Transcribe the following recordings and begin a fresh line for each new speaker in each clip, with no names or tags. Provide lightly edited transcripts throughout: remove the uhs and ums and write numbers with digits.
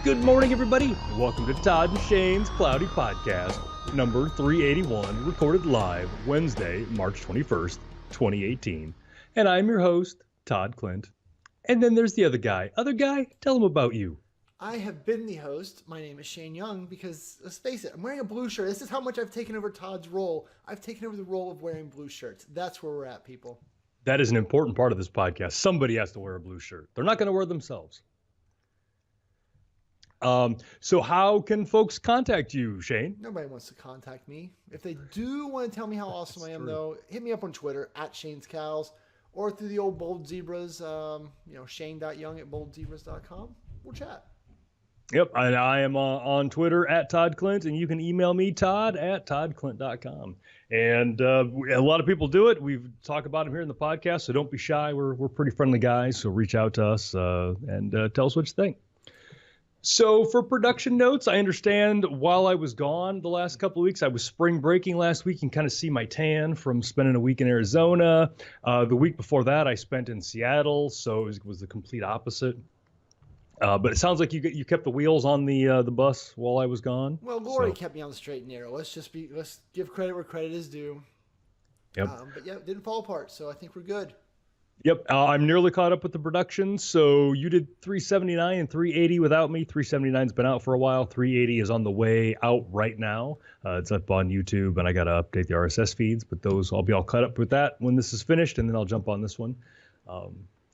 Good morning, everybody. Welcome to Todd and Shane's Cloudy Podcast, number 381, recorded live Wednesday, March 21st, 2018. And I'm your host, Todd Clint. And then there's the other guy. Other guy, tell him about you.
I have been the host. My name is Shane Young because, let's face it, I'm wearing a blue shirt. This is how much I've taken over Todd's role. I've taken over the role of wearing blue shirts. That's where we're at, people.
That is an important part of this podcast. Somebody has to wear a blue shirt. They're not going to wear it themselves. So how can folks contact you, Shane?
Nobody wants to contact me. If they do want to tell me how awesome I am, though, hit me up on Twitter, @Shane'sCows, or through the old Bold Zebras, Shane.Young@boldzebras.com. We'll chat.
Yep, and I am on Twitter @ToddClint, and you can email me, Todd@ToddClint.com. And a lot of people do it. We've talked about them here in the podcast, so don't be shy. We're pretty friendly guys, so reach out to us and tell us what you think. So for production notes, I understand while I was gone the last couple of weeks, I was spring breaking last week and kind of see my tan from spending a week in Arizona. The week before that, I spent in Seattle, so it was the complete opposite. But it sounds like you kept the wheels on the bus while I was gone.
Well, Lori kept me on the straight and narrow. Let's give credit where credit is due.
Yep.
But yeah, it didn't fall apart, so I think we're good.
Yep, I'm nearly caught up with the production. So you did 379 and 380 without me. 379's been out for a while. 380 is on the way out right now. It's up on YouTube, and I got to update the RSS feeds. But I'll be all caught up with that when this is finished, and then I'll jump on this one.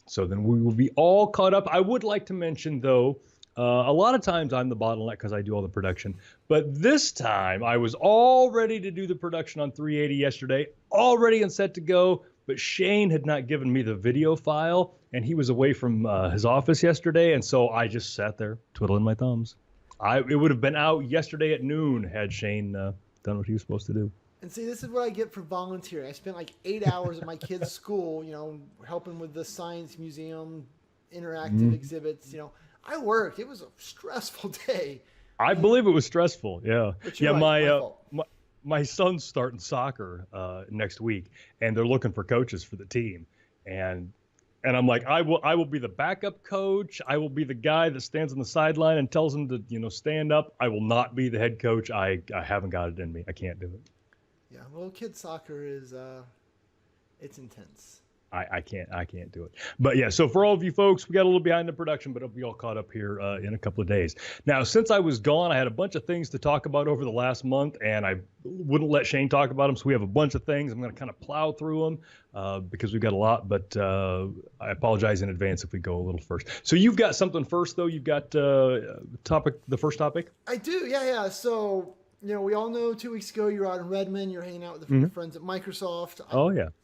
So then we will be all caught up. I would like to mention, though, a lot of times I'm the bottleneck because I do all the production. But this time I was all ready to do the production on 380 yesterday, all ready and set to go. But Shane had not given me the video file, and he was away from his office yesterday, and so I just sat there twiddling my thumbs. It would have been out yesterday at noon had Shane done what he was supposed to do.
And see, this is what I get for volunteering. I spent like 8 hours at my kid's school, helping with the science museum, interactive exhibits. I worked. It was a stressful day.
I believe it was stressful. Yeah.
But you're right,
my son's starting soccer next week, and they're looking for coaches for the team. And I'm like, I will be the backup coach. I will be the guy that stands on the sideline and tells them to, stand up. I will not be the head coach. I haven't got it in me. I can't do it.
Yeah, well, kids soccer is it's intense.
I can't do it. But yeah, so for all of you folks, we got a little behind the production, but it'll be all caught up here in a couple of days. Now, since I was gone, I had a bunch of things to talk about over the last month, and I wouldn't let Shane talk about them. So we have a bunch of things. I'm going to kind of plow through them because we've got a lot, but I apologize in advance if we go a little first. So you've got something first, though. You've got the first topic?
I do. Yeah. So, we all know 2 weeks ago you were out in Redmond. You're hanging out with your friends at Microsoft.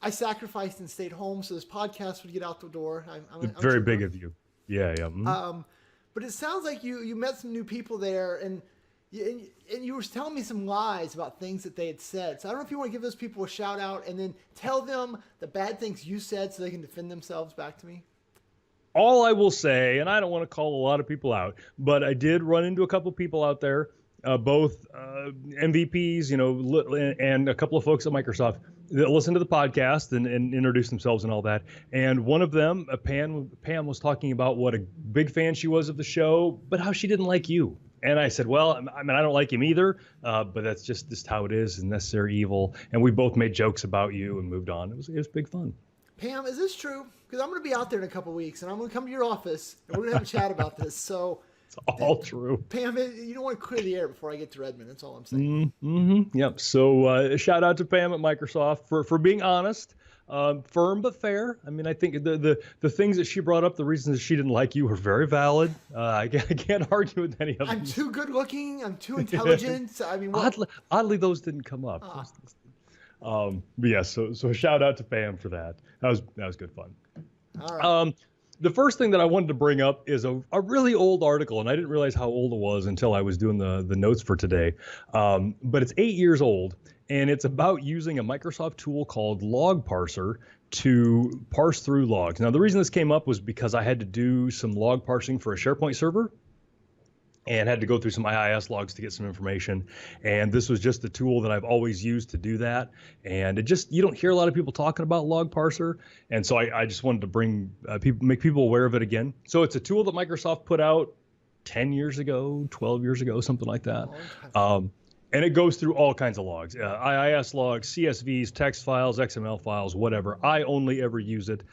I sacrificed and stayed home so this podcast would get out the door. I'm
very big of you. Yeah.
But it sounds like you met some new people there, and you were telling me some lies about things that they had said. So I don't know if you want to give those people a shout out and then tell them the bad things you said so they can defend themselves back to me.
All I will say, and I don't want to call a lot of people out, but I did run into a couple people out there. Both MVPs, and a couple of folks at Microsoft that listen to the podcast and introduce themselves and all that. And one of them, Pam, was talking about what a big fan she was of the show, but how she didn't like you. And I said, well, I don't like him either, but that's just how it is, necessary evil. And we both made jokes about you and moved on. It was big fun.
Pam, is this true? Because I'm going to be out there in a couple of weeks, and I'm going to come to your office, and we're going to have a chat about this. So.
All true.
Pam, you don't want to clear the air before I get to Redmond. That's all I'm saying.
Yep. So shout out to Pam at Microsoft for being honest, firm but fair. I mean, I think the things that she brought up, the reasons that she didn't like you, were very valid. I can't argue with any of them.
I'm too good looking. I'm too intelligent. I mean,
oddly, those didn't come up. But yeah. So shout out to Pam for that. That was good fun.
All right.
The first thing that I wanted to bring up is a really old article, and I didn't realize how old it was until I was doing the notes for today. But it's 8 years old, and it's about using a Microsoft tool called Log Parser to parse through logs. Now, the reason this came up was because I had to do some log parsing for a SharePoint server and had to go through some IIS logs to get some information. And this was just the tool that I've always used to do that. And you don't hear a lot of people talking about Log Parser. And so I just wanted to make people aware of it again. So it's a tool that Microsoft put out 10 years ago, 12 years ago, something like that.
Long time.
And it goes through all kinds of logs, IIS logs, CSVs, text files, XML files, whatever. I only ever use it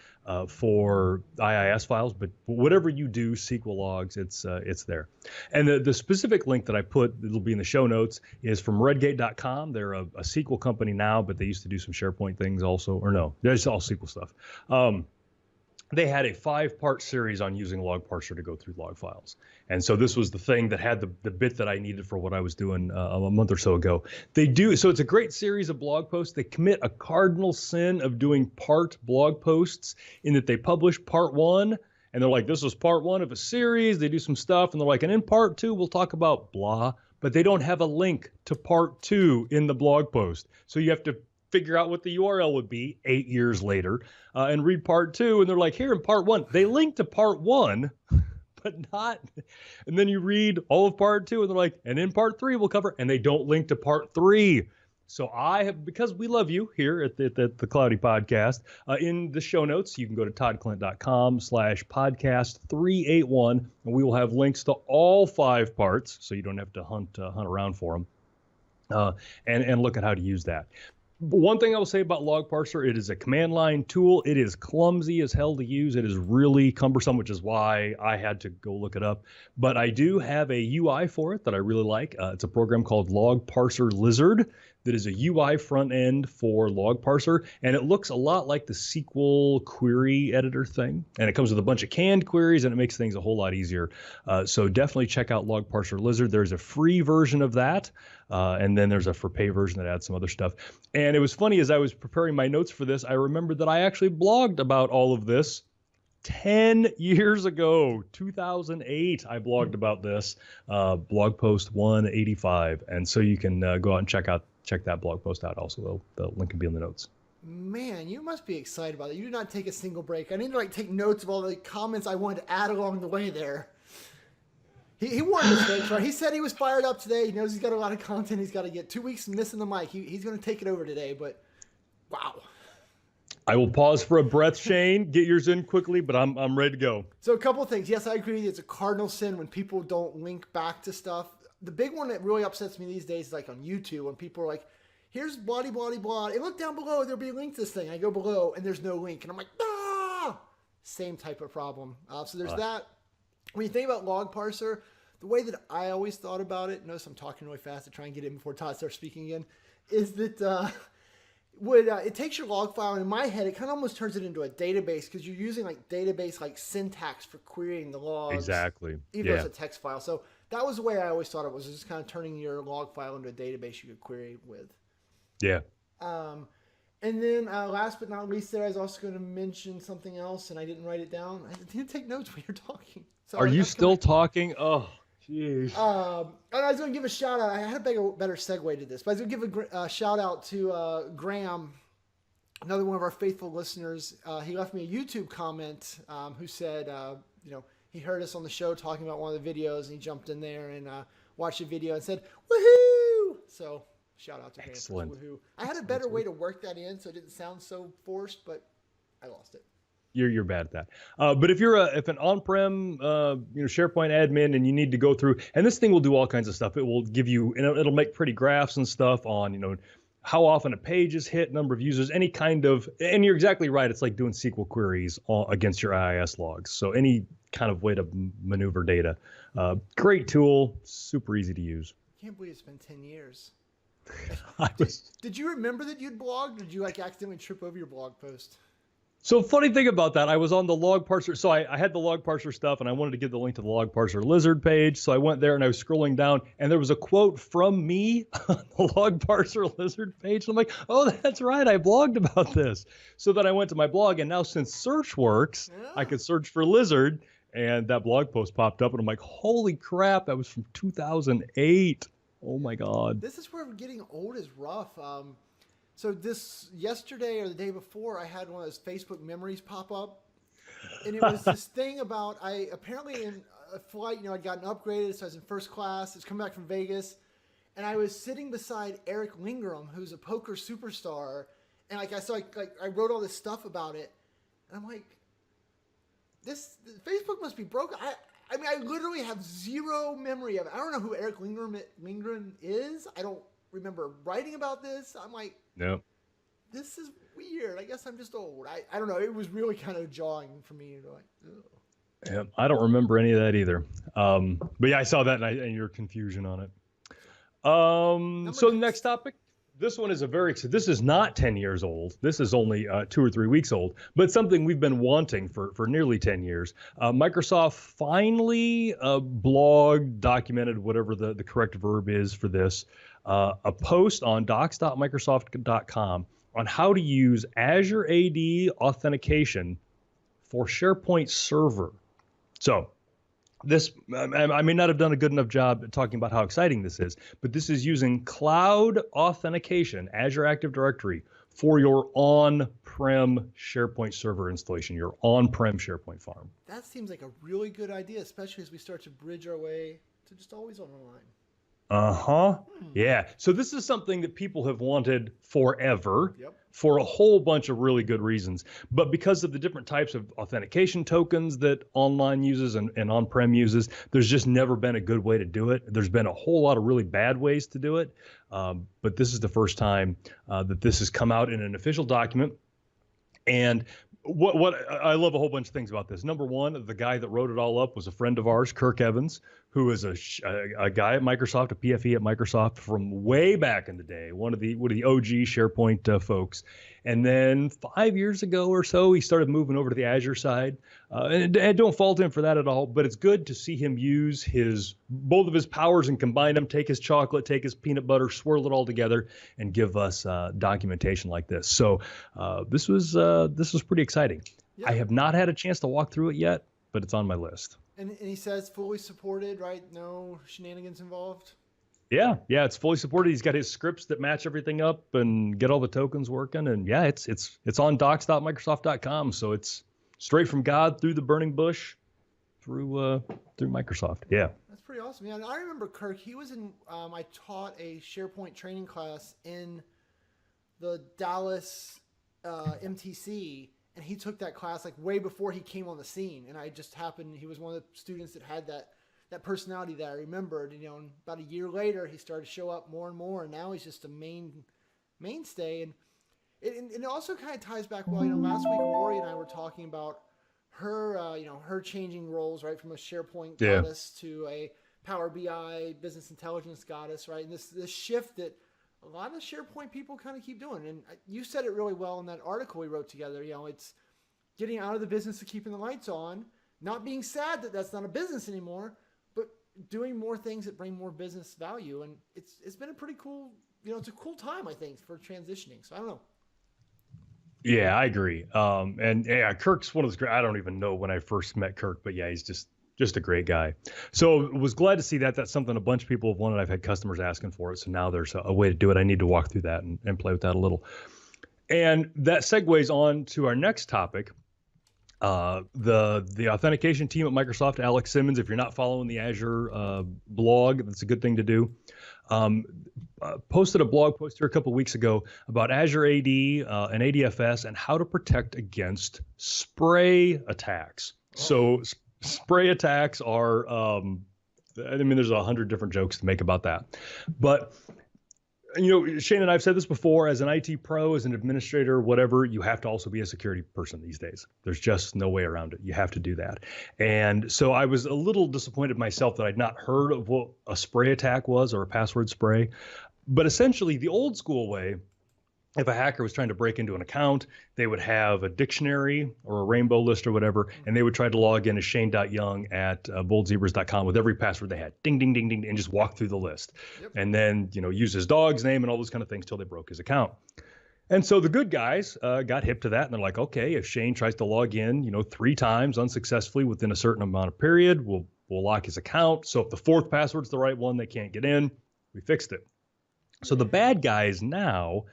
for IIS files, but whatever you do, SQL logs, it's there. And the specific link that I put, it'll be in the show notes, is from redgate.com. They're a SQL company now, but they used to do some SharePoint things also, or no, there's all SQL stuff. They had a 5-part series on using log parser to go through log files. And so this was the thing that had the bit that I needed for what I was doing a month or so ago. So it's a great series of blog posts. They commit a cardinal sin of doing part blog posts in that they publish part 1, and they're like, this is part 1 of a series. They do some stuff, and they're like, and in part 2, we'll talk about blah, but they don't have a link to part 2 in the blog post. So you have to figure out what the URL would be 8 years later and read part 2. And they're like, here in part 1, they link to part 1, but not. And then you read all of part 2 and they're like, and in part 3 we'll cover, and they don't link to part 3. So I have, because we love you here at the Cloudy Podcast, in the show notes, you can go to toddclint.com/podcast381, and we will have links to all 5 parts, so you don't have to hunt around for them, and look at how to use that. One thing I will say about Log Parser, it is a command line tool. It is clumsy as hell to use. It is really cumbersome, which is why I had to go look it up. But I do have a UI for it that I really like. It's a program called Log Parser Lizard that is a UI front end for Log Parser, and it looks a lot like the SQL query editor thing. And it comes with a bunch of canned queries, and it makes things a whole lot easier. So definitely check out Log Parser Lizard. There's a free version of that, and then there's a for pay version that adds some other stuff. And it was funny, as I was preparing my notes for this, I remembered that I actually blogged about all of this 10 years ago, 2008, I blogged about this, blog post 185. And so you can go out and check that blog post out also. The link will be in the notes.
Man, you must be excited about it. You did not take a single break. I need to take notes of all the comments I wanted to add along the way there. He warned us, folks, right? He said he was fired up today. He knows he's got a lot of content he's got to get. 2 weeks missing the mic. He's going to take it over today, but wow.
I will pause for a breath, Shane. Get yours in quickly, but I'm ready to go.
So a couple of things. Yes, I agree. It's a cardinal sin when people don't link back to stuff. The big one that really upsets me these days is on YouTube when people are like, here's blah, blah, blah, and look down below, there'll be a link to this thing. I go below, and there's no link. And I'm like, ah! Same type of problem. So there's that. When you think about Log Parser, the way that I always thought about it, notice I'm talking really fast to try and get in before Todd starts speaking again, is that it takes your log file, and in my head, it kind of almost turns it into a database because you're using database syntax for querying the logs.
Exactly.
Even though it's a text file. So that was the way I always thought it was just kind of turning your log file into a database you could query with.
Yeah.
And then last but not least there, I was also going to mention something else, and I didn't write it down. I didn't take notes when you're talking. So
are you still talking? Oh, jeez.
And I was going to give a shout out. I had a better segue to this, but I was going to give a shout out to Graham, another one of our faithful listeners. He left me a YouTube comment who said, he heard us on the show talking about one of the videos, and he jumped in there and watched the video and said, woohoo! So shout out to Graham.
Excellent.
Woohoo. I had a better way to work that in so it didn't sound so forced, but I lost it.
You're bad at that. But if if an on-prem SharePoint admin and you need to go through, and this thing will do all kinds of stuff. It will give you, it'll make pretty graphs and stuff on, how often a page is hit, number of users, any kind of, and you're exactly right. It's like doing SQL queries against your IIS logs. So any kind of way to maneuver data. Great tool, super easy to use.
I can't believe it's been 10 years. Did you remember that you'd blogged, or did you accidentally trip over your blog post?
So funny thing about that, I was on the Log Parser. So I had the Log Parser stuff, and I wanted to give the link to the Log Parser Lizard page. So I went there and I was scrolling down, and there was a quote from me on the Log Parser Lizard page. And I'm like, oh, that's right, I blogged about this. So then I went to my blog, and now since search works, I could search for lizard, and that blog post popped up, and I'm like, holy crap, that was from 2008. Oh my God.
This is where getting old is rough. So this yesterday or the day before, I had one of those Facebook memories pop up, and it was this thing about apparently in a flight, I'd gotten upgraded, so I was in first class. I was coming back from Vegas, and I was sitting beside Eric Lindgren, who's a poker superstar, and I wrote all this stuff about it, and I'm like, this Facebook must be broken. I mean, I literally have zero memory of. I don't know who Eric Lindgren is. I don't remember writing about this. I'm like,
No.
this is weird. I guess I'm just old. I don't know. It was really kind of jarring for me. Like, ugh.
Yeah, I don't remember any of that either. But yeah, I saw that and your confusion on it. So the next topic, this one is this is not 10 years old. This is only 2 or 3 weeks old, but something we've been wanting for nearly 10 years. Microsoft finally documented whatever the correct verb is for this, a post on docs.microsoft.com on how to use Azure AD authentication for SharePoint Server. So this, I may not have done a good enough job at talking about how exciting this is, but this is using cloud authentication, Azure Active Directory, for your on-prem SharePoint Server installation, your on-prem SharePoint farm.
That seems like a really good idea, especially as we start to bridge our way to just always online.
Uh-huh. Yeah. So this is something that people have wanted forever.
Yep.
For a whole bunch of really good reasons. But because of the different types of authentication tokens that online uses and on-prem uses, there's just never been a good way to do it. There's been a whole lot of really bad ways to do it. But this is the first time that this has come out in an official document. And what I love a whole bunch of things about this. Number one, the guy that wrote it all up was a friend of ours, Kirk Evans, who is a guy at Microsoft, a PFE at Microsoft from way back in the day, one of the OG SharePoint folks. And then 5 years ago or so, he started moving over to the Azure side. And don't fault him for that at all, but it's good to see him use both of his powers and combine them, take his chocolate, take his peanut butter, swirl it all together, and give us documentation like this. So this was pretty exciting. Yeah. I have not had a chance to walk through it yet, but it's on my list.
And he says fully supported, right? No shenanigans involved?
Yeah, it's fully supported. He's got his scripts that match everything up and get all the tokens working. And yeah, it's on docs.microsoft.com. So it's straight from God through the burning bush through Microsoft. Yeah. That's
pretty awesome. Yeah, and I remember Kirk, he was in, I taught a SharePoint training class in the Dallas MTC, and he took that class like way before he came on the scene. And he was one of the students that had that personality that I remembered, and about a year later, he started to show up more and more, and now he's just a mainstay. And it also kind of ties back well. Last week Lori and I were talking about her, her changing roles, right, from a SharePoint goddess to a Power BI business intelligence goddess, right, and this shift that a lot of SharePoint people kind of keep doing. And you said it really well in that article we wrote together. It's getting out of the business of keeping the lights on, not being sad that that's not a business anymore, but doing more things that bring more business value. And it's been a pretty cool, it's a cool time, I think, for transitioning. So I don't know.
Yeah, I agree. And yeah, Kirk's one of those great, I don't even know when I first met Kirk, but yeah, he's just a great guy. So was glad to see that. That's something a bunch of people have wanted. I've had customers asking for it. So now there's a way to do it. I need to walk through that and play with that a little. And that segues on to our next topic. The authentication team at Microsoft, Alex Simmons, if you're not following the Azure blog, that's a good thing to do. Posted a blog post here a couple of weeks ago about Azure AD and ADFS and how to protect against spray attacks. So spray attacks are, there's 100 different jokes to make about that. But Shane and I've said this before, as an IT pro, as an administrator, whatever, you have to also be a security person these days. There's just no way around it. You have to do that. And so I was a little disappointed myself that I'd not heard of what a spray attack was or a password spray. But essentially the old school way, if a hacker was trying to break into an account, they would have a dictionary or a rainbow list or whatever, and they would try to log in as Shane.Young at boldzebras.com with every password they had. Ding, ding, ding, ding, and just walk through the list. Yep. And then, use his dog's name and all those kind of things till they broke his account. And so the good guys got hip to that, and they're like, okay, if Shane tries to log in, 3 times unsuccessfully within a certain amount of period, we'll lock his account. So if the 4th password's the right one, they can't get in. We fixed it. So the bad guys now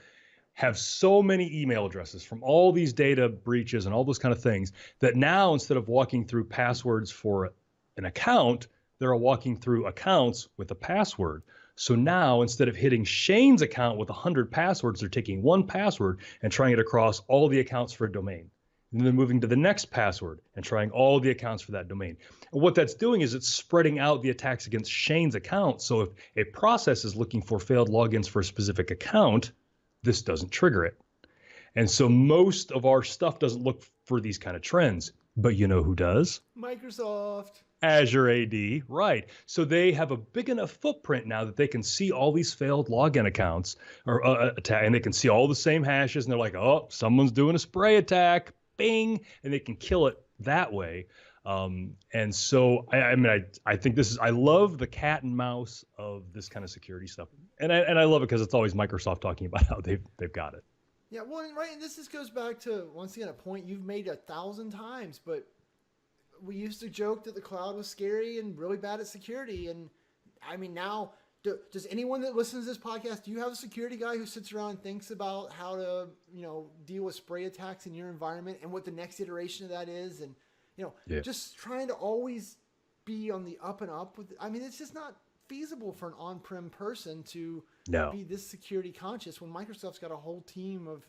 have so many email addresses from all these data breaches and all those kind of things that now, instead of walking through passwords for an account, they're walking through accounts with a password. So now, instead of hitting Shane's account with 100 passwords, they're taking one password and trying it across all the accounts for a domain. and then moving to the next password and trying all the accounts for that domain. And what that's doing is it's spreading out the attacks against Shane's account. So if a process is looking for failed logins for a specific account, this doesn't trigger it. And so most of our stuff doesn't look for these kind of trends. But you know who does?
Microsoft.
Azure AD, right. So they have a big enough footprint now that they can see all these failed login accounts or attack, and they can see all the same hashes, and they're like, oh, someone's doing a spray attack, bing, and they can kill it that way. And so, I think this is, I love the cat and mouse of this kind of security stuff. And I love it because it's always Microsoft talking about how they've got it.
Yeah, well, right, and this just goes back to, once again, a point you've made 1,000 times, but we used to joke that the cloud was scary and really bad at security. And I mean, now, does anyone that listens to this podcast, do you have a security guy who sits around and thinks about how to, deal with spray attacks in your environment and what the next iteration of that is? And, just trying to always be on the up and up with, it's just not feasible for an on-prem person to be this security conscious when Microsoft's got a whole team of,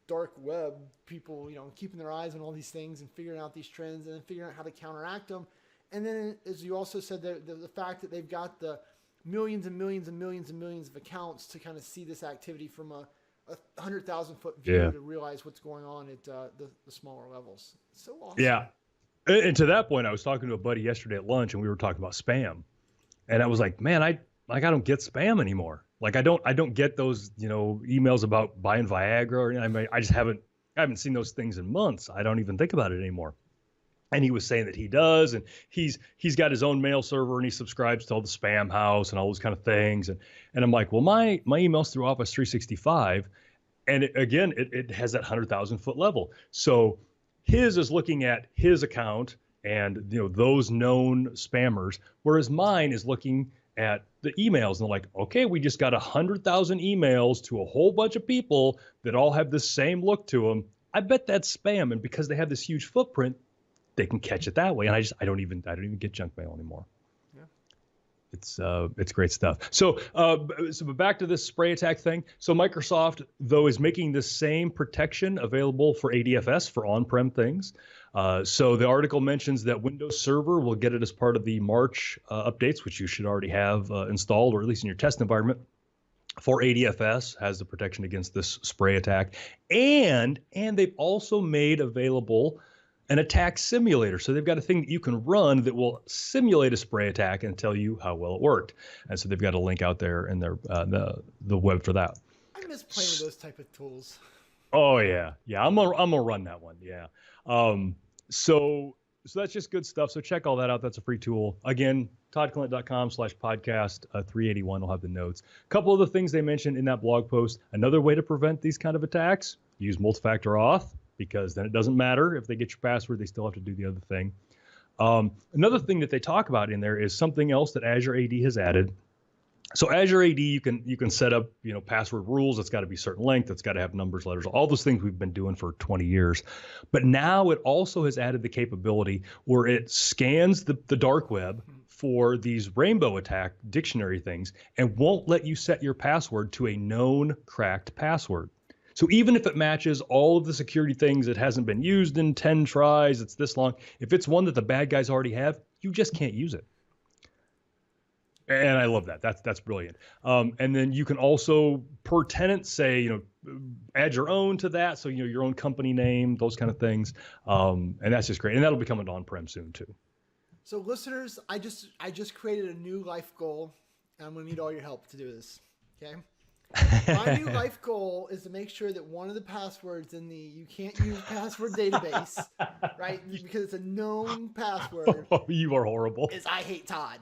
dark web people, keeping their eyes on all these things and figuring out these trends and then figuring out how to counteract them. And then, as you also said, the fact that they've got the millions and millions and millions and millions of accounts to kind of see this activity from a 100,000 foot view to realize what's going on at the smaller levels. It's so awesome.
Yeah. And to that point, I was talking to a buddy yesterday at lunch, and we were talking about spam. And I was like, man, I don't get spam anymore. Like I don't get those, emails about buying Viagra, or I just haven't seen those things in months. I don't even think about it anymore. And he was saying that he does, and he's got his own mail server, and he subscribes to all the Spam House and all those kind of things. And I'm like, well, my email's through Office 365, and it has that 100,000 foot level. So his is looking at his account and those known spammers, whereas mine is looking at the emails, and they're like, okay, we just got 100,000 emails to a whole bunch of people that all have the same look to them. I bet that's spam, and because they have this huge footprint, they can catch it that way. And I don't even get junk mail anymore. Yeah, it's great stuff. So back to this spray attack thing. So Microsoft, though, is making the same protection available for ADFS for on-prem things. So the article mentions that Windows Server will get it as part of the March updates, which you should already have installed, or at least in your test environment. For ADFS has the protection against this spray attack, and they've also made available an attack simulator. So they've got a thing that you can run that will simulate a spray attack and tell you how well it worked. And so they've got a link out there in their the web for that.
I miss playing with those type of tools.
Oh yeah, I'm gonna run that one. Yeah. So that's just good stuff. So check all that out. That's a free tool. Again, toddclient.com/podcast 381 will have the notes. A couple of the things they mentioned in that blog post. Another way to prevent these kind of attacks: use multi-factor auth, because then it doesn't matter if they get your password, they still have to do the other thing. Another thing that they talk about in there is something else that Azure AD has added. So Azure AD, you can set up, password rules. It's got to be certain length. It's got to have numbers, letters, all those things we've been doing for 20 years. But now it also has added the capability where it scans the dark web for these rainbow attack dictionary things and won't let you set your password to a known cracked password. So even if it matches all of the security things, it hasn't been used in 10 tries, it's this long. If it's one that the bad guys already have, you just can't use it. And I love that. That's brilliant. And then you can also, per tenant, say, add your own to that. So, your own company name, those kind of things. And that's just great. And that'll become an on-prem soon too.
So listeners, I just created a new life goal, and I'm going to need all your help to do this. Okay. My new life goal is to make sure that one of the passwords in the you can't use password database, right? Because it's a known password.
Oh, you are horrible.
Is I hate Todd.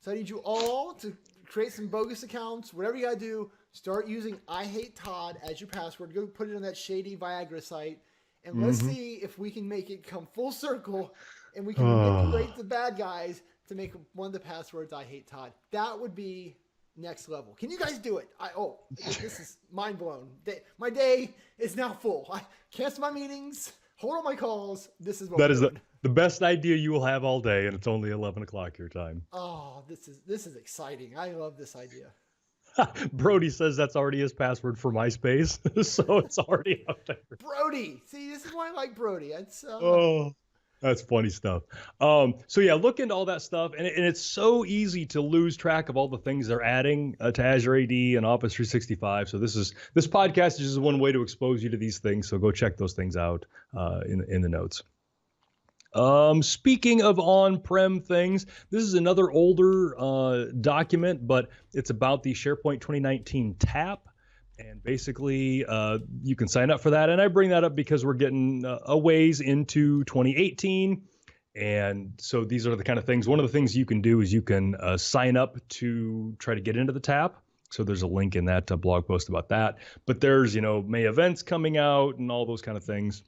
So I need you all to create some bogus accounts. Whatever you got to do, start using I hate Todd as your password. Go put it on that shady Viagra site. And let's see if we can make it come full circle and we can manipulate the bad guys to make one of the passwords I hate Todd. That would be next level. Can you guys do it? This is mind blown. My day is now full. I cancel my meetings, hold all my calls. This is what
that is the best idea you will have all day, and it's only 11 o'clock your time.
Oh, this is exciting. I love this idea.
Brody says that's already his password for MySpace, so it's already out there.
Brody. See, this is why I like Brody. It's
Oh, that's funny stuff. So yeah, look into all that stuff, and it's so easy to lose track of all the things they're adding to Azure AD and Office 365. So this podcast is just one way to expose you to these things. So go check those things out in the notes. Speaking of on-prem things, this is another older document, but it's about the SharePoint 2019 TAP. And basically, you can sign up for that. And I bring that up because we're getting a ways into 2018. And so these are the kind of things. One of the things you can do is you can sign up to try to get into the TAP. So there's a link in that blog post about that. But there's, May events coming out and all those kind of things.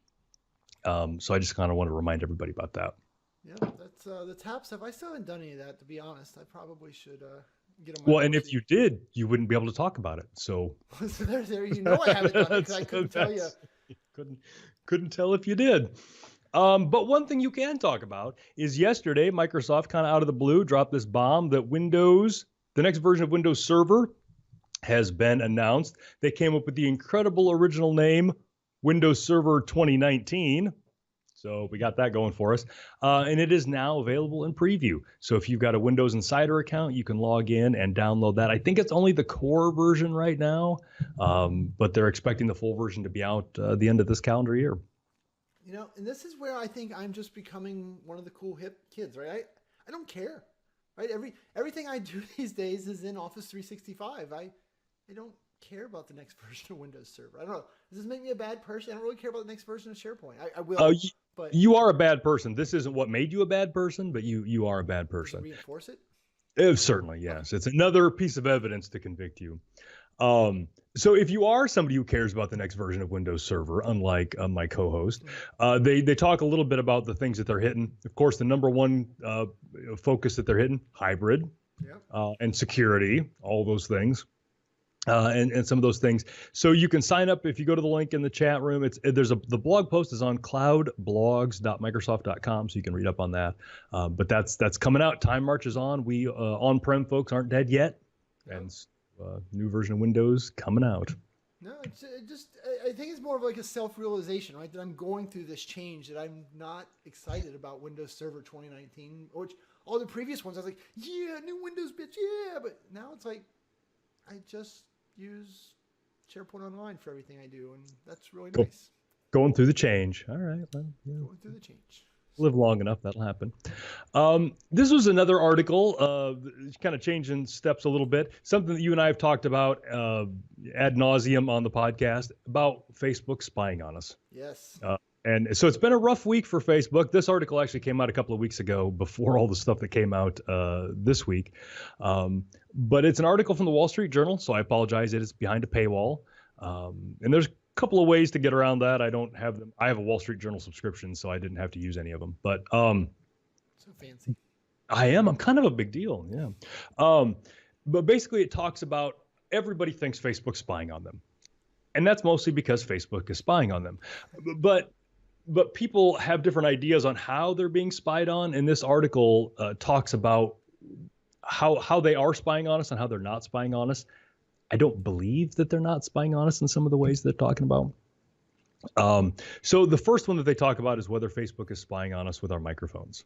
So I just kind of want to remind everybody about that.
Yeah, that's the TAP stuff. I still haven't done any of that, to be honest. I probably should get on
my Well, and if you did, you wouldn't be able to talk about it. So,
so there, I haven't done it because I couldn't tell you.
Couldn't tell if you did. But one thing you can talk about is yesterday, Microsoft kind of out of the blue dropped this bomb that the next version of Windows Server has been announced. They came up with the incredible original name, Windows Server 2019. So we got that going for us. And it is now available in preview. So if you've got a Windows Insider account, you can log in and download that. I think it's only the core version right now, but they're expecting the full version to be out the end of this calendar year.
And this is where I think I'm just becoming one of the cool hip kids, right? I don't care, right? Everything I do these days is in Office 365. I don't care about the next version of Windows Server. I don't know. Does this make me a bad person? I don't really care about the next version of SharePoint. I will. But
you are a bad person. This isn't what made you a bad person, but you are a bad person.
Reinforce it?
Certainly, yes. It's another piece of evidence to convict you. So if you are somebody who cares about the next version of Windows Server, unlike my co-host, they talk a little bit about the things that they're hitting. Of course, the number one focus that they're hitting, hybrid, and security, all those things. And some of those things. So you can sign up if you go to the link in the chat room. The blog post is on cloudblogs.microsoft.com, so you can read up on that. But that's coming out. Time marches on. We on-prem folks aren't dead yet, and new version of Windows coming out.
No, I think it's more of like a self-realization, right? That I'm going through this change, that I'm not excited about Windows Server 2019, which all the previous ones I was like, yeah, new Windows, bitch, yeah. But now it's like, I just use SharePoint Online for everything I do, and that's really nice.
Going through the change. All right. Well,
going through the change.
Live long enough, that'll happen. This was another article, kind of changing steps a little bit. Something that you and I have talked about ad nauseum on the podcast about Facebook spying on us.
Yes.
And so it's been a rough week for Facebook. This article actually came out a couple of weeks ago before all the stuff that came out this week. But it's an article from the Wall Street Journal, so I apologize. It is behind a paywall. And there's a couple of ways to get around that. I don't have them. I have a Wall Street Journal subscription, so I didn't have to use any of them. But
so fancy.
I'm kind of a big deal, yeah. But basically it talks about everybody thinks Facebook's spying on them. And that's mostly because Facebook is spying on them. But people have different ideas on how they're being spied on. And this article talks about how they are spying on us and how they're not spying on us. I don't believe that they're not spying on us in some of the ways they're talking about. So the first one that they talk about is whether Facebook is spying on us with our microphones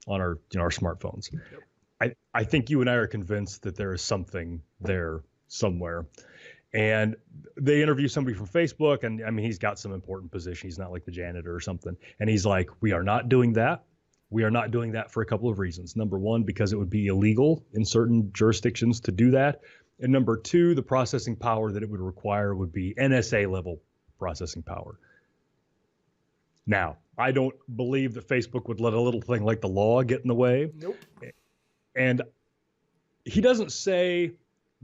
on our smartphones. Yep. I think you and I are convinced that there is something there somewhere. And they interview somebody from Facebook, and I mean, he's got some important position. He's not like the janitor or something. And he's like, we are not doing that. We are not doing that for a couple of reasons. Number one, because it would be illegal in certain jurisdictions to do that. And number two, the processing power that it would require would be NSA level processing power. Now, I don't believe that Facebook would let a little thing like the law get in the way.
Nope.
And he doesn't say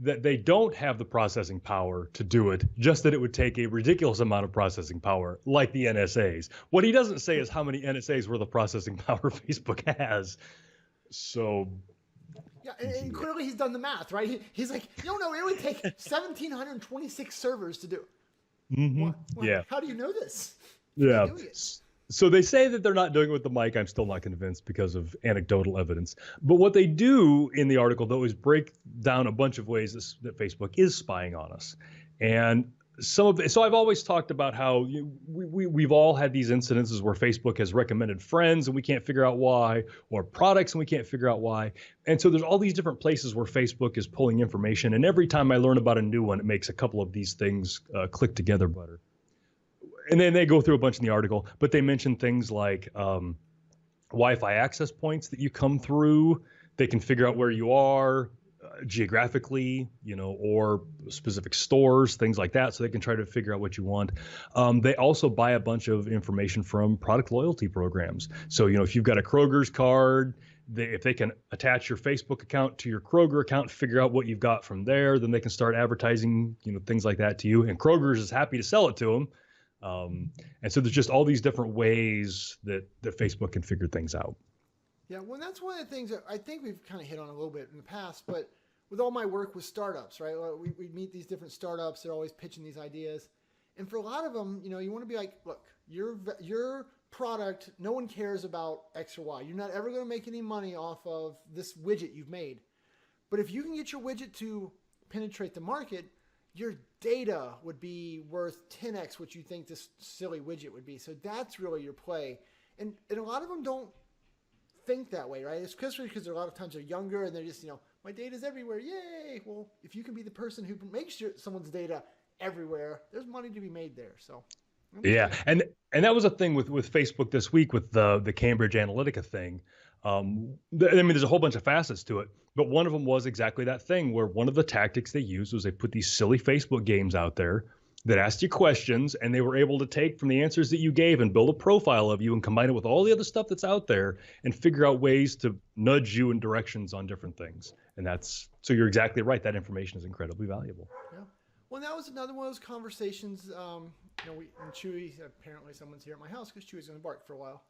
that they don't have the processing power to do it, just that it would take a ridiculous amount of processing power, like the NSAs. What he doesn't say is how many NSAs worth of processing power Facebook has. So...
yeah, and clearly he's done the math, right? He's like, no, it would take 1,726 servers to do.
Mm-hmm.
Yeah. How do you know this?
Yeah. So they say that they're not doing it with the mic. I'm still not convinced because of anecdotal evidence. But what they do in the article, though, is break down a bunch of ways that Facebook is spying on us. And some of it, so I've always talked about how we've all had these incidences where Facebook has recommended friends and we can't figure out why, or products and we can't figure out why. And so there's all these different places where Facebook is pulling information. And every time I learn about a new one, it makes a couple of these things click together better. And then they go through a bunch in the article, but they mention things like Wi-Fi access points that you come through. They can figure out where you are geographically, or specific stores, things like that. So they can try to figure out what you want. They also buy a bunch of information from product loyalty programs. So, if you've got a Kroger's card, if they can attach your Facebook account to your Kroger account, figure out what you've got from there, then they can start advertising, things like that to you. And Kroger's is happy to sell it to them. And so there's just all these different ways that Facebook can figure things out.
Yeah, well, that's one of the things that I think we've kind of hit on a little bit in the past, but with all my work with startups, right? We meet these different startups. They're always pitching these ideas. And for a lot of them, you want to be like, look, your product, no one cares about X or Y. You're not ever going to make any money off of this widget you've made. But if you can get your widget to penetrate the market, your data would be worth 10x what you think this silly widget would be. So that's really your play. And a lot of them don't think that way, right? Especially because a lot of times they're younger and they're just, my data's everywhere. Yay! Well, if you can be the person who makes someone's data everywhere, there's money to be made there. So
yeah, and that was a thing with Facebook this week with the Cambridge Analytica thing. There's a whole bunch of facets to it, but one of them was exactly that thing where one of the tactics they used was they put these silly Facebook games out there that asked you questions, and they were able to take from the answers that you gave and build a profile of you and combine it with all the other stuff that's out there and figure out ways to nudge you in directions on different things. And so you're exactly right. That information is incredibly valuable.
Yeah. Well, that was another one of those conversations. And Chewy, apparently someone's here at my house because Chewy's going to bark for a while.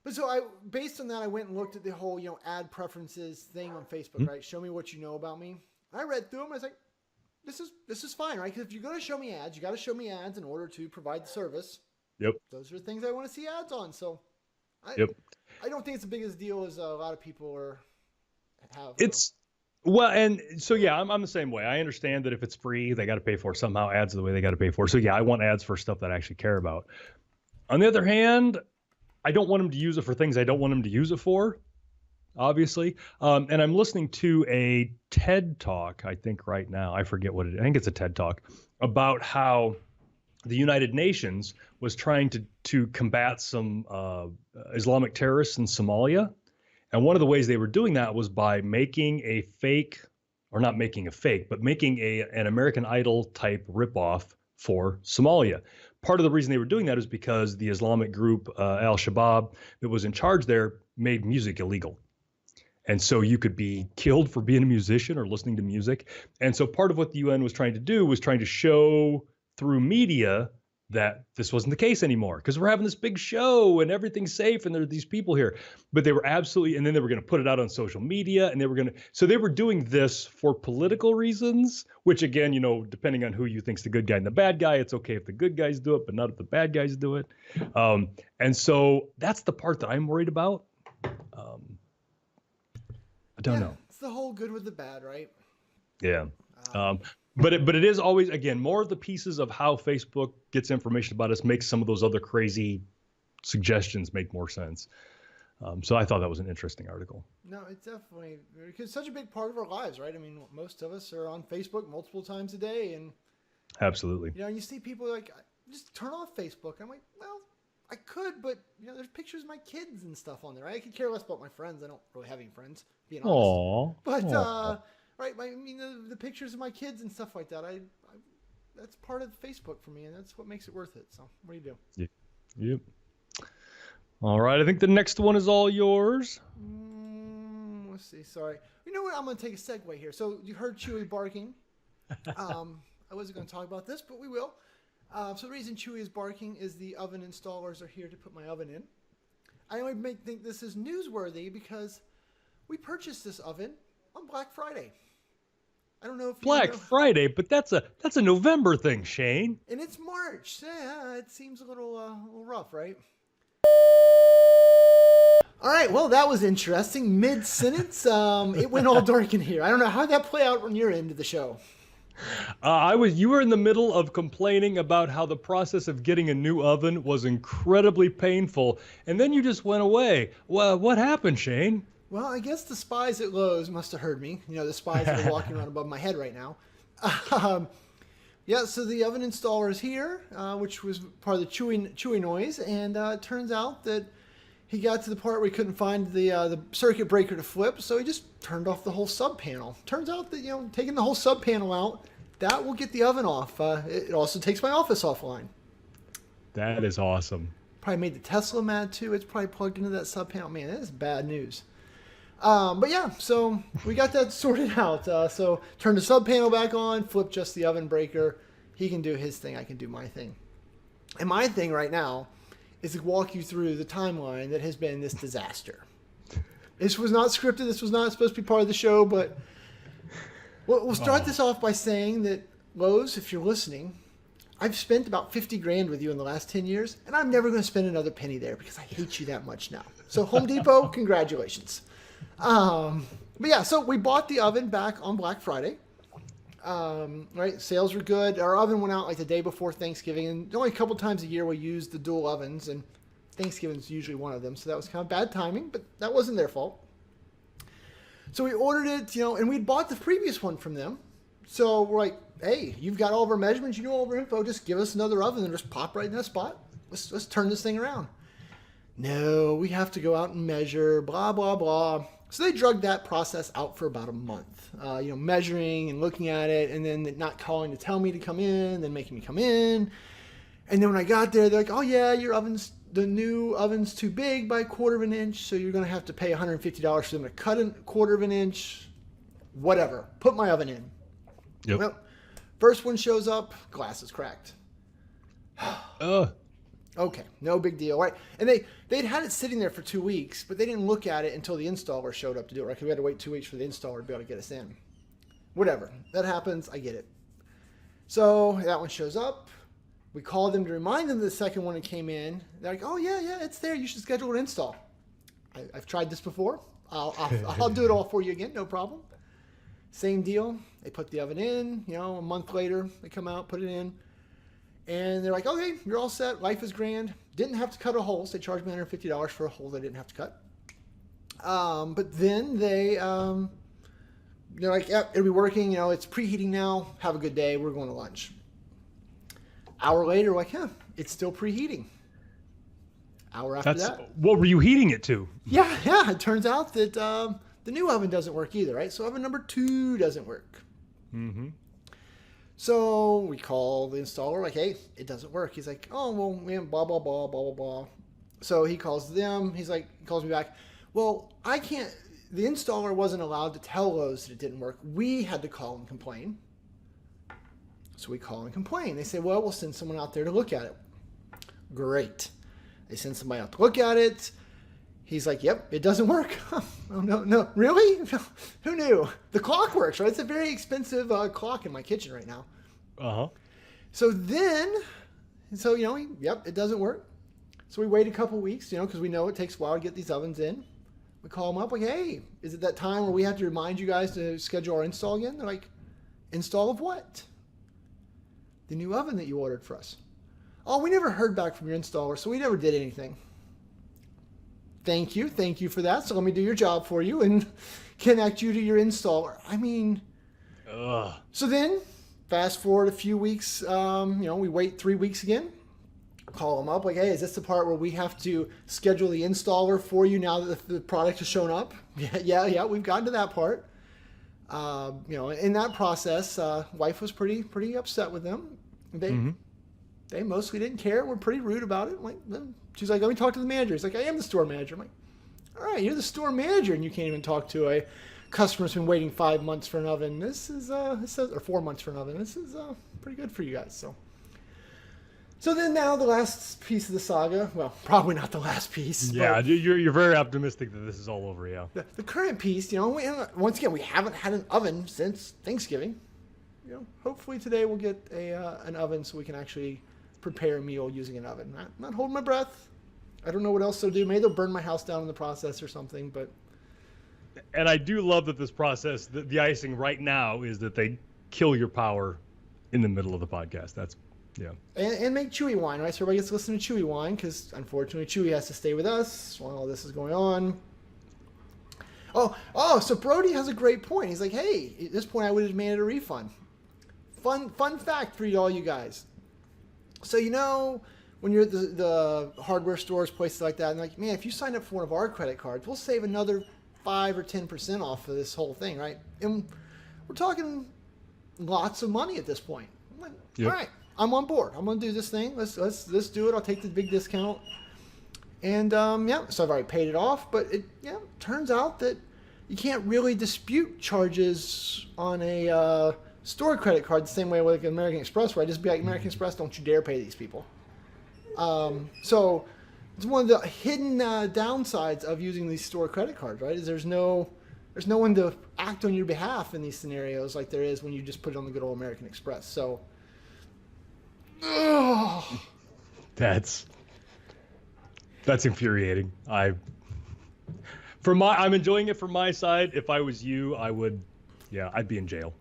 But so based on that, I went and looked at the whole, ad preferences thing on Facebook, right? Show me what you know about me. I read through them. I was like, this is fine, right? Because if you're going to show me ads, you got to show me ads in order to provide the service.
Yep.
Those are the things I want to see ads on. So I don't think it's the biggest deal as a lot of people have.
Well, and so, yeah, I'm the same way. I understand that if it's free, they got to pay for it. Somehow ads are the way they got to pay for it. So yeah, I want ads for stuff that I actually care about. On the other hand, I don't want them to use it for things I don't want them to use it for, obviously. And I'm listening to a TED Talk, I think right now. I forget what it is. I think it's a TED Talk about how the United Nations was trying to combat some Islamic terrorists in Somalia. And one of the ways they were doing that was by making a fake, or not making a fake, but making an American Idol type ripoff for Somalia. Part of the reason they were doing that is because the Islamic group Al-Shabaab that was in charge there made music illegal. And so you could be killed for being a musician or listening to music. And so part of what the UN was trying to do was trying to show through media that this wasn't the case anymore because we're having this big show and everything's safe and there are these people here. But they were absolutely, and then they were going to put it out on social media and so they were doing this for political reasons, which again, depending on who you think's the good guy and the bad guy, it's okay if the good guys do it, but not if the bad guys do it. And so that's the part that I'm worried about. I don't know.
It's the whole good with the bad, right?
Yeah. But it is always, again, more of the pieces of how Facebook gets information about us makes some of those other crazy suggestions make more sense. So I thought that was an interesting article.
No, it's definitely, because it's such a big part of our lives, right? I mean, most of us are on Facebook multiple times a day. And
absolutely.
You see people like, just turn off Facebook. I'm like, well, I could, but, there's pictures of my kids and stuff on there. Right? I could care less about my friends. I don't really have any friends, being honest. But, right, the pictures of my kids and stuff like that. That's part of Facebook for me, and that's what makes it worth it. So, what do you do?
Yep. All right, I think the next one is all yours.
Let's see. Sorry. You know what? I'm going to take a segue here. So you heard Chewy barking. I wasn't going to talk about this, but we will. So the reason Chewy is barking is the oven installers are here to put my oven in. I only think this is newsworthy because we purchased this oven on Black Friday. I don't know if you
Black
know.
Friday, but that's a November thing, Shane.
And it's March. Yeah, it seems a little rough, right? All right, well, that was interesting. Mid-sentence, it went all dark in here. I don't know how that play out on your end of the show.
You were in the middle of complaining about how the process of getting a new oven was incredibly painful, and then you just went away. Well, what happened, Shane?
Well, I guess the spies at Lowe's must have heard me. The spies that are walking around above my head right now. Yeah, so the oven installer is here, which was part of the chewy noise, and it turns out that he got to the part where he couldn't find the circuit breaker to flip, so he just turned off the whole sub panel. Turns out that taking the whole sub panel out, that will get the oven off. It also takes my office offline.
That is awesome.
Probably made the Tesla mad too. It's probably plugged into that sub panel. Man, that is bad news. But yeah, so we got that sorted out. So turn the sub panel back on, flip just the oven breaker. He can do his thing. I can do my thing. And my thing right now is to walk you through the timeline that has been this disaster. This was not scripted. This was not supposed to be part of the show, but we'll start this off by saying that Lowe's, if you're listening, I've spent about 50 grand with you in the last 10 years, and I'm never going to spend another penny there because I hate you that much now. So Home Depot, congratulations. But yeah, so we bought the oven back on Black Friday. Right, sales were good. Our oven went out like the day before Thanksgiving, and only a couple times a year we use the dual ovens, and Thanksgiving's usually one of them, so that was kind of bad timing, but that wasn't their fault. So we ordered it, and we'd bought the previous one from them. So we're like, hey, you've got all of our measurements, you know all of our info, just give us another oven and just pop right in that spot. Let's turn this thing around. No, we have to go out and measure, blah, blah, blah. So they drug that process out for about a month, measuring and looking at it, and then not calling to tell me to come in, then making me come in. And then when I got there, they're like, oh yeah, the new oven's too big by 1/4 of an inch, so you're going to have to pay $150 for them to cut 1/4 of an inch, whatever. Put my oven in.
Yep.
Well, first one shows up, glass is cracked. Okay, no big deal, right? And they'd had it sitting there for 2 weeks, but they didn't look at it until the installer showed up to do it, right? Because we had to wait 2 weeks for the installer to be able to get us in. Whatever, that happens, I get it. So that one shows up. We called them to remind them the second one that came in. They're like, oh yeah, it's there. You should schedule an install. I've tried this before. I'll do it all for you again, no problem. Same deal. They put the oven in, a month later, they come out, put it in. And they're like, okay, you're all set. Life is grand. Didn't have to cut a hole. So they charged me $150 for a hole they didn't have to cut. But then they're like, yep, it'll be working. It's preheating now. Have a good day. We're going to lunch. Hour later, we're like, yeah, it's still preheating. Hour after that.
What were you heating it to?
Yeah. It turns out that the new oven doesn't work either, right? So oven number 2 doesn't work. Mm-hmm. So we call the installer, like, hey, it doesn't work. He's like, oh, well, man, blah, blah, blah, blah, blah, blah. So he calls them. He calls me back. Well, I can't, the installer wasn't allowed to tell Lowe's that it didn't work. We had to call and complain. So we call and complain. They say, well, we'll send someone out there to look at it. Great. They send somebody out to look at it. He's like, yep, it doesn't work. Oh, no, really? Who knew? The clock works, right? It's a very expensive clock in my kitchen right now.
Uh-huh.
So yep, it doesn't work. So we wait a couple weeks, because we know it takes a while to get these ovens in. We call them up, like, hey, is it that time where we have to remind you guys to schedule our install again? They're like, install of what? The new oven that you ordered for us. Oh, we never heard back from your installer, so we never did anything. Thank you for that. So let me do your job for you and connect you to your installer. I mean, So then, fast forward a few weeks, we wait 3 weeks again. Call them up, like, hey, is this the part where we have to schedule the installer for you now that the product has shown up? Yeah, we've gotten to that part. In that process, wife was pretty upset with them. They mostly didn't care. We're pretty rude about it. She's like, let me talk to the manager. He's like, I am the store manager. I'm like, all right, you're the store manager, and you can't even talk to a customer who's been waiting 5 months for an oven. This is or 4 months for an oven. This is pretty good for you guys. So So then now the last piece of the saga, well, probably not the last piece.
Yeah, you're very optimistic that this is all over, yeah.
The current piece, once again, we haven't had an oven since Thanksgiving. Hopefully today we'll get an oven so we can actually prepare a meal using an oven. Not holding my breath. I don't know what else they'll do. Maybe they'll burn my house down in the process or something, but...
And I do love that this process, the icing right now is that they kill your power in the middle of the podcast. That's... Yeah.
And make Chewy wine, right? So everybody gets to listen to Chewy wine because, unfortunately, Chewy has to stay with us while all this is going on. So Brody has a great point. He's like, hey, at this point, I would have demanded a refund. Fun fact for all you guys. So, when you're at the hardware stores, places like that, and like, man, if you sign up for one of our credit cards, we'll save another 5 or 10% off of this whole thing, right? And we're talking lots of money at this point. I'm like,
yep.
All right. I'm on board. I'm gonna do this thing. Let's do it. I'll take the big discount. And so I've already paid it off. But it turns out that you can't really dispute charges on a store credit card the same way with American Express, where I just be like, American Express, don't you dare pay these people. So it's one of the hidden downsides of using these store credit cards, right? Is there's no one to act on your behalf in these scenarios like there is when you just put it on the good old American Express. So. Oh.
That's infuriating. I'm enjoying it from my side. If I was you, I'd be in jail.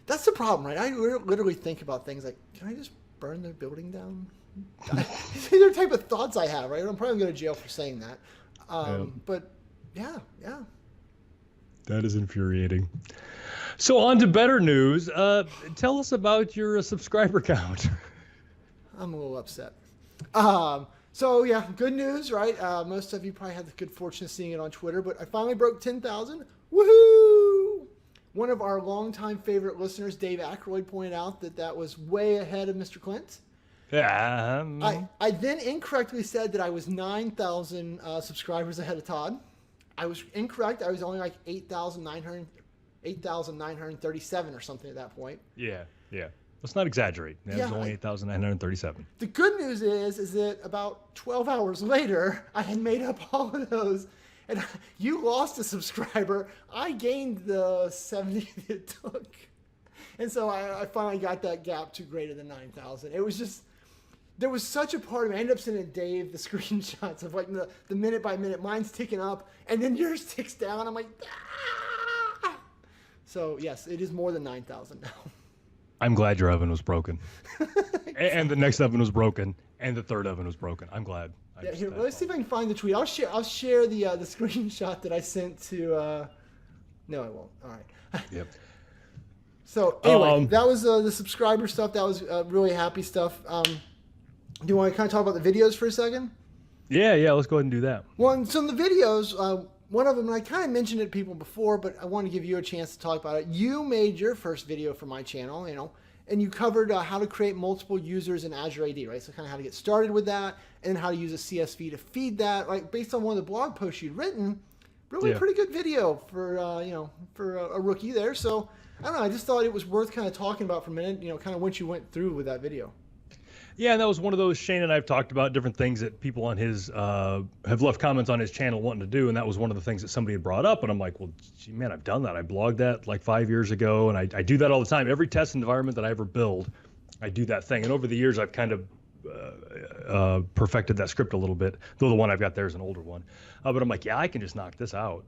That's the problem, right? I literally think about things like, can I just burn the building down? These are the type of thoughts I have, right? I'm probably going to go to jail for saying that. But yeah.
That is infuriating. So on to better news. Tell us about your subscriber count.
I'm a little upset. So yeah, good news, right? Most of you probably had the good fortune of seeing it on Twitter, but I finally broke 10,000. Woohoo! One of our longtime favorite listeners, Dave Aykroyd, pointed out that was way ahead of Mr. Clint.
Yeah.
I then incorrectly said that I was 9,000 subscribers ahead of Todd. I was incorrect. I was only like 8,937 or something at that point.
Yeah. Let's not exaggerate. It was only 8,937.
The good news is that about 12 hours later, I had made up all of those. And you lost a subscriber. I gained the 70 it took. And so I finally got that gap to greater than 9,000. It was just, there was such a part of me. I ended up sending Dave the screenshots of like the minute by minute. Mine's ticking up, and then yours ticks down. I'm like, ah! So yes, it is more than 9,000 now.
I'm glad your oven was broken. And the next oven was broken, and the third oven was broken. I'm glad.
Yeah, here, let's see if I can find the tweet. I'll share the screenshot that I sent to. No, I won't. All right.
Yep.
So anyway, that was the subscriber stuff. That was really happy stuff. Do you want to kind of talk about the videos for a second?
Yeah. Let's go ahead and do that.
Well, so in the videos, one of them, and I kind of mentioned it to people before, but I want to give you a chance to talk about it. You made your first video for my channel, and you covered how to create multiple users in Azure AD, right? So kind of how to get started with that, and how to use a CSV to feed that, right? Based on one of the blog posts you'd written, really pretty good video for for a rookie there. So I don't know, I just thought it was worth kind of talking about for a minute, kind of once you went through with that video.
Yeah, and that was one of those, Shane and I have talked about different things that people on his have left comments on his channel wanting to do, and that was one of the things that somebody had brought up, and I'm like, well, gee, man, I've done that. I blogged that like 5 years ago, and I do that all the time. Every test environment that I ever build, I do that thing, and over the years, I've kind of perfected that script a little bit, though the one I've got there is an older one. But I'm like, yeah, I can just knock this out.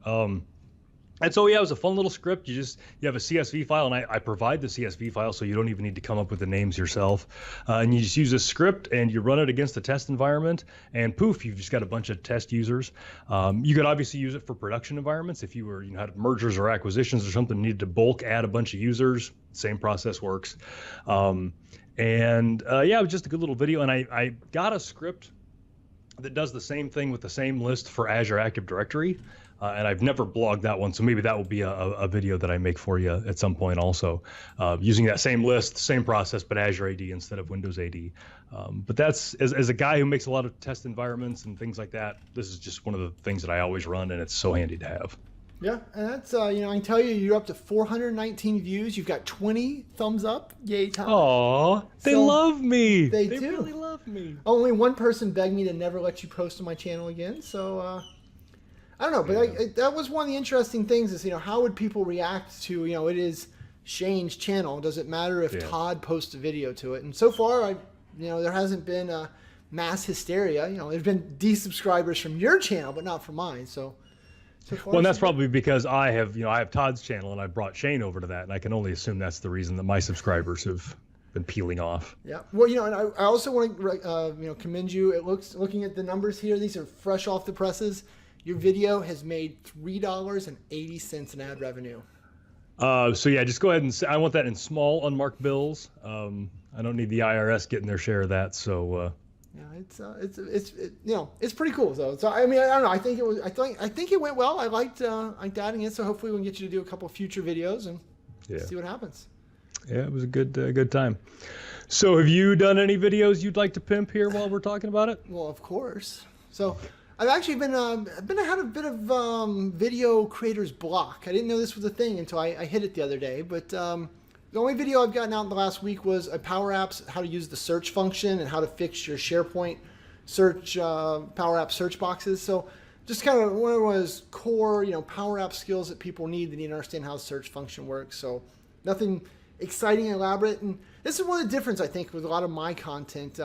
And so, yeah, it was a fun little script. You have a CSV file, and I provide the CSV file, so you don't even need to come up with the names yourself. And you just use a script, and you run it against the test environment, and poof, you've just got a bunch of test users. You could obviously use it for production environments. If you were, had mergers or acquisitions or something, needed to bulk add a bunch of users, same process works. It was just a good little video, and I got a script that does the same thing with the same list for Azure Active Directory. And I've never blogged that one, so maybe that will be a video that I make for you at some point also, using that same list, same process, but Azure AD instead of Windows AD. But that's, as a guy who makes a lot of test environments and things like that, this is just one of the things that I always run, and it's so handy to have.
Yeah, and that's I can tell you, you're up to 419 views. You've got 20 thumbs up. Yay, Todd.
Aw, they
So
love me.
they
They
do.
really love me.
Only one person begged me to never let you post on my channel again. So I don't know, but that was one of the interesting things is how would people react to it is Shane's channel? Does it matter if Todd posts a video to it? And so far, there hasn't been mass hysteria. There's been desubscribers from your channel, but not from mine. So far,
Well, and that's probably because I have Todd's channel and I brought Shane over to that, and I can only assume that's the reason that my subscribers have been peeling off.
Yeah. Well, and I also want to commend you. Looking at the numbers here, these are fresh off the presses. Your video has made $3.80 in ad revenue.
So yeah, just go ahead and I want that in small unmarked bills. I don't need the IRS getting their share of that. So
yeah, it's pretty cool though. So I mean, I don't know. I think it went well. I liked adding it. So hopefully we can get you to do a couple future videos and see what happens.
Yeah, it was a good time. So have you done any videos you'd like to pimp here while we're talking about it?
Well, of course. So I've actually been had a bit of video creators block. I didn't know this was a thing until I hit it the other day. But the only video I've gotten out in the last week was a Power Apps, how to use the search function and how to fix your SharePoint search Power App search boxes. So just kind of one of those core Power App skills that people need. They need to understand how the search function works. So nothing exciting and elaborate. And this is one of the difference I think with a lot of my content.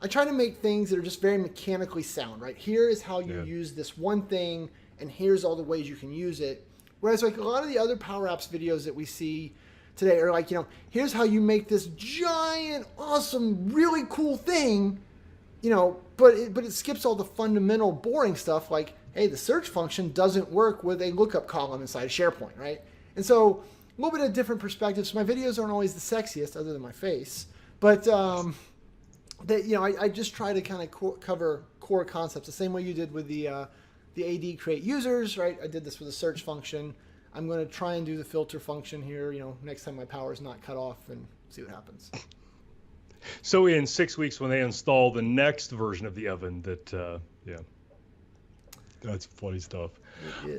I try to make things that are just very mechanically sound, right? Here is how you use this one thing, and here's all the ways you can use it. Whereas like a lot of the other Power Apps videos that we see today are like, here's how you make this giant, awesome, really cool thing, but it skips all the fundamental boring stuff like, hey, the search function doesn't work with a lookup column inside of SharePoint, right? And so a little bit of different perspectives. My videos aren't always the sexiest other than my face, but I just try to kind of cover core concepts the same way you did with the AD create users, right? I did this with the search function. I'm going to try and do the filter function here, next time my power is not cut off and see what happens.
So in 6 weeks when they install the next version of the oven that's funny stuff.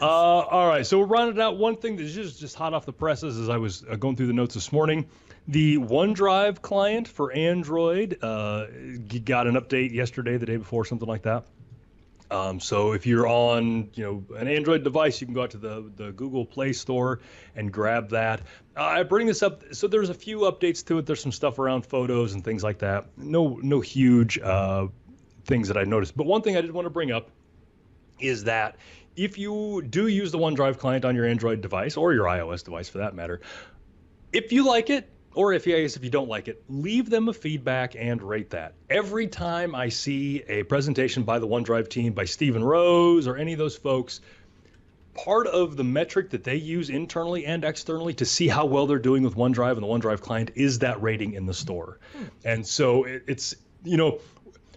All right, so we're running out. One thing that's just hot off the presses as I was going through the notes this morning, the OneDrive client for Android got an update yesterday, the day before, something like that. So if you're on an Android device, you can go out to the Google Play Store and grab that. I bring this up, so there's a few updates to it. There's some stuff around photos and things like that. No huge things that I noticed. But one thing I did want to bring up is that if you do use the OneDrive client on your Android device, or your iOS device for that matter, if you like it, or if you don't like it, leave them a feedback and rate that. Every time I see a presentation by the OneDrive team, by Stephen Rose or any of those folks, part of the metric that they use internally and externally to see how well they're doing with OneDrive and the OneDrive client is that rating in the store. And so it's,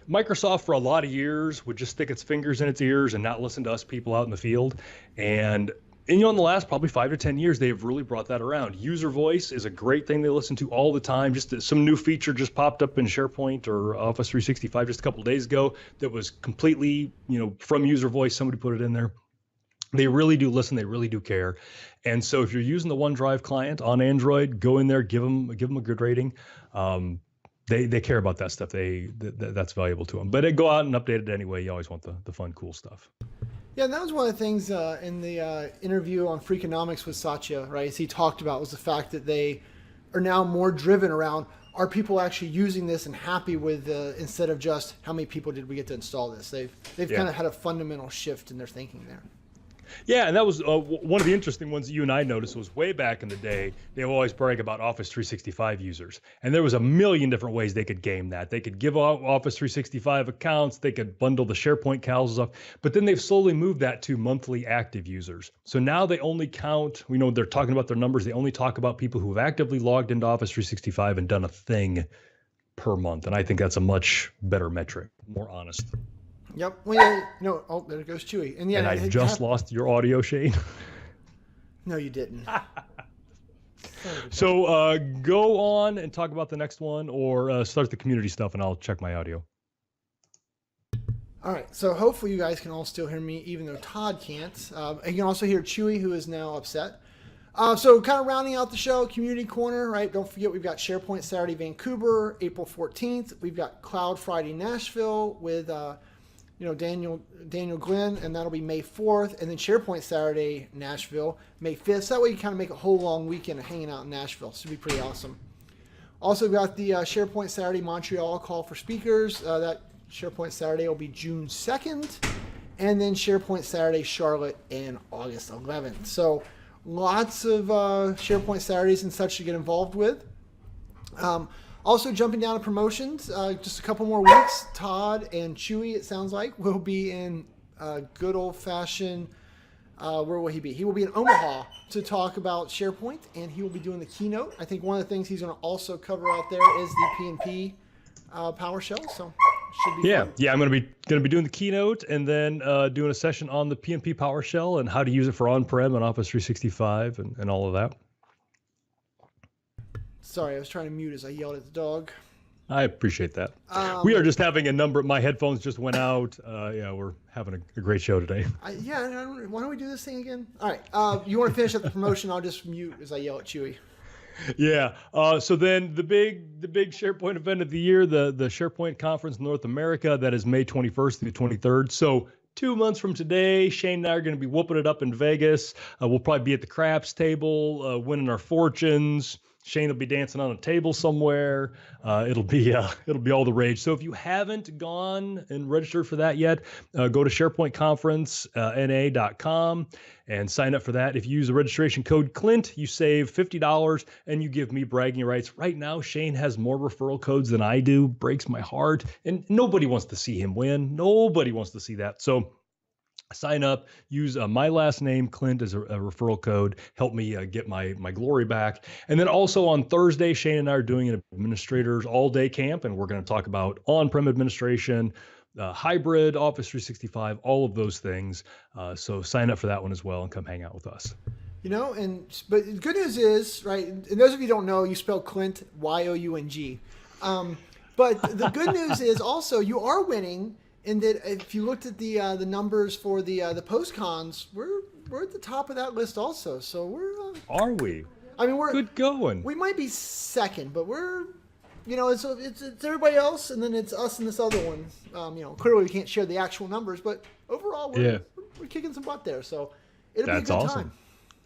Microsoft for a lot of years would just stick its fingers in its ears and not listen to us people out in the field. And in the last probably 5 to 10 years, they've really brought that around. User voice is a great thing they listen to all the time. Just some new feature just popped up in SharePoint or Office 365 just a couple of days ago that was completely, from user voice. Somebody put it in there. They really do listen. They really do care. And so if you're using the OneDrive client on Android, go in there, give them a good rating. They care about that stuff. That's valuable to them. But go out and update it anyway. You always want the fun, cool stuff.
Yeah, and that was one of the things in the interview on Freakonomics with Satya, right? As he talked about was the fact that they are now more driven around, are people actually using this and happy with instead of just how many people did we get to install this? They've kind of had a fundamental shift in their thinking there.
Yeah, and that was one of the interesting ones that you and I noticed was way back in the day, they always brag about Office 365 users. And there was a million different ways they could game that. They could give out Office 365 accounts. They could bundle the SharePoint cals up. But then they've slowly moved that to monthly active users. So now they only count, they're talking about their numbers. They only talk about people who have actively logged into Office 365 and done a thing per month. And I think that's a much better metric, more honest.
Yep. Well, oh, there goes Chewy. And
I just lost your audio, Shane.
No, you didn't.
So go on and talk about the next one, or start the community stuff, and I'll check my audio.
All right, so hopefully you guys can all still hear me, even though Todd can't. And you can also hear Chewy, who is now upset. So kind of rounding out the show, Community Corner, right? Don't forget we've got SharePoint Saturday Vancouver, April 14th. We've got Cloud Friday Nashville with Daniel Glenn, and that'll be May 4th. And then SharePoint Saturday Nashville, May 5th. So that way you kind of make a whole long weekend of hanging out in Nashville. So it'll be pretty awesome. Also got the SharePoint Saturday Montreal call for speakers. That SharePoint Saturday will be June 2nd. And then SharePoint Saturday Charlotte in August 11th. So lots of SharePoint Saturdays and such to get involved with. Also jumping down to promotions, just a couple more weeks. Todd and Chewy, it sounds like, will be in good old-fashioned, where will he be? He will be in Omaha to talk about SharePoint, and he will be doing the keynote. I think one of the things he's going to also cover out there is the PnP PowerShell, so should be fun.
Yeah, I'm going to be doing the keynote and then doing a session on the PnP PowerShell and how to use it for on-prem and Office 365 and all of that.
Sorry, I was trying to mute as I yelled at the dog.
I appreciate that. We are just having a number. My headphones just went out. We're having a great show today.
Why don't we do this thing again? All right. You want to finish up the promotion? I'll just mute as I yell at Chewy.
Yeah. So then the big SharePoint event of the year, the SharePoint Conference North America, that is May 21st through the 23rd. So 2 months from today, Shane and I are going to be whooping it up in Vegas. We'll probably be at the craps table, winning our fortunes. Shane will be dancing on a table somewhere. It'll be all the rage. So if you haven't gone and registered for that yet, go to SharePointConferenceNA.com and sign up for that. If you use the registration code Clint, you save $50 and you give me bragging rights. Right now, Shane has more referral codes than I do. Breaks my heart. And nobody wants to see him win. Nobody wants to see that. So sign up, use my last name, Clint, as a referral code. Help me get my glory back. And then also on Thursday, Shane and I are doing an administrators all-day camp, and we're going to talk about on-prem administration, hybrid, Office 365, all of those things. So sign up for that one as well and come hang out with us.
But the good news is, right, and those of you who don't know, you spell Clint, Y-O-U-N-G. But the good news is also you are winning. And that if you looked at the numbers for the post-cons, we're at the top of that list also. So we're
are we?
I mean, we're
good going.
We might be second, but we're it's everybody else, and then it's us and this other one. Clearly we can't share the actual numbers, but overall we're kicking some butt there. So it'll be a good
awesome.
time.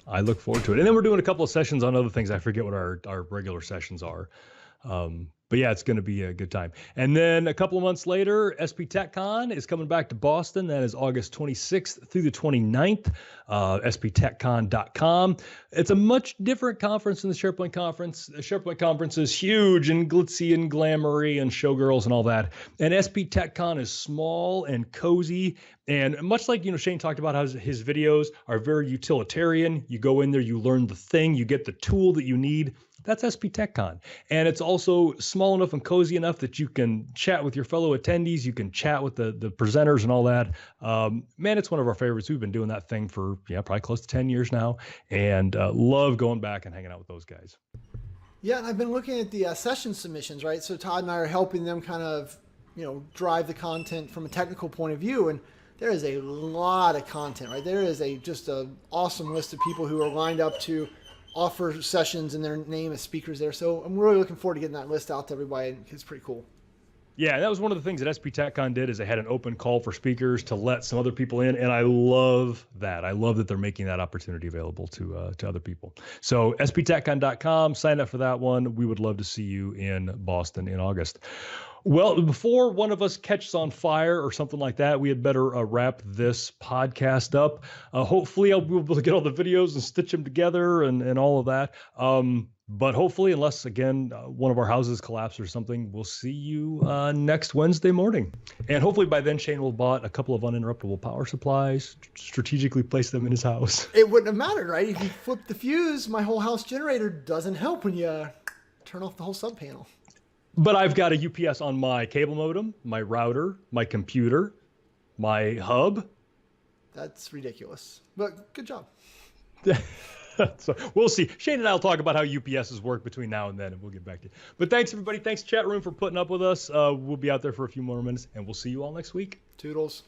I look forward to it. And then we're doing a couple of sessions on other things. I forget what our regular sessions are. But yeah, it's going to be a good time. And then a couple of months later, SP TechCon is coming back to Boston. That is August 26th through the 29th, sptechcon.com. It's a much different conference than the SharePoint conference. The SharePoint conference is huge and glitzy and glamoury and showgirls and all that. And SP TechCon is small and cozy. And much like, Shane talked about how his videos are very utilitarian. You go in there, you learn the thing, you get the tool that you need. That's SP TechCon. And it's also small enough and cozy enough that you can chat with your fellow attendees. You can chat with the presenters and all that. Man, it's one of our favorites. We've been doing that thing for, probably close to 10 years now. And love going back and hanging out with those guys.
Yeah, and I've been looking at the session submissions, right? So Todd and I are helping them kind of, drive the content from a technical point of view. And there is a lot of content, right? There is just an awesome list of people who are lined up to offer sessions and their name as speakers there. So I'm really looking forward to getting that list out to everybody. It's pretty cool.
Yeah, that was one of the things that SP TechCon did, is they had an open call for speakers to let some other people in, and I love that. I love that they're making that opportunity available to other people. So sptechcon.com, sign up for that one. We would love to see you in Boston in August. Well, before one of us catches on fire or something like that, we had better wrap this podcast up. Hopefully I'll be able to get all the videos and stitch them together and all of that. But hopefully, unless, again, one of our houses collapses or something, we'll see you next Wednesday morning. And hopefully by then, Shane will have bought a couple of uninterruptible power supplies, strategically place them in his house.
It wouldn't have mattered, right? If you flip the fuse, my whole house generator doesn't help when you turn off the whole sub panel.
But I've got a UPS on my cable modem, my router, my computer, my hub.
That's ridiculous. But good job.
So we'll see. Shane and I will talk about how UPSs work between now and then, and we'll get back to you. But thanks, everybody. Thanks, chat room, for putting up with us. We'll be out there for a few more minutes, and we'll see you all next week.
Toodles.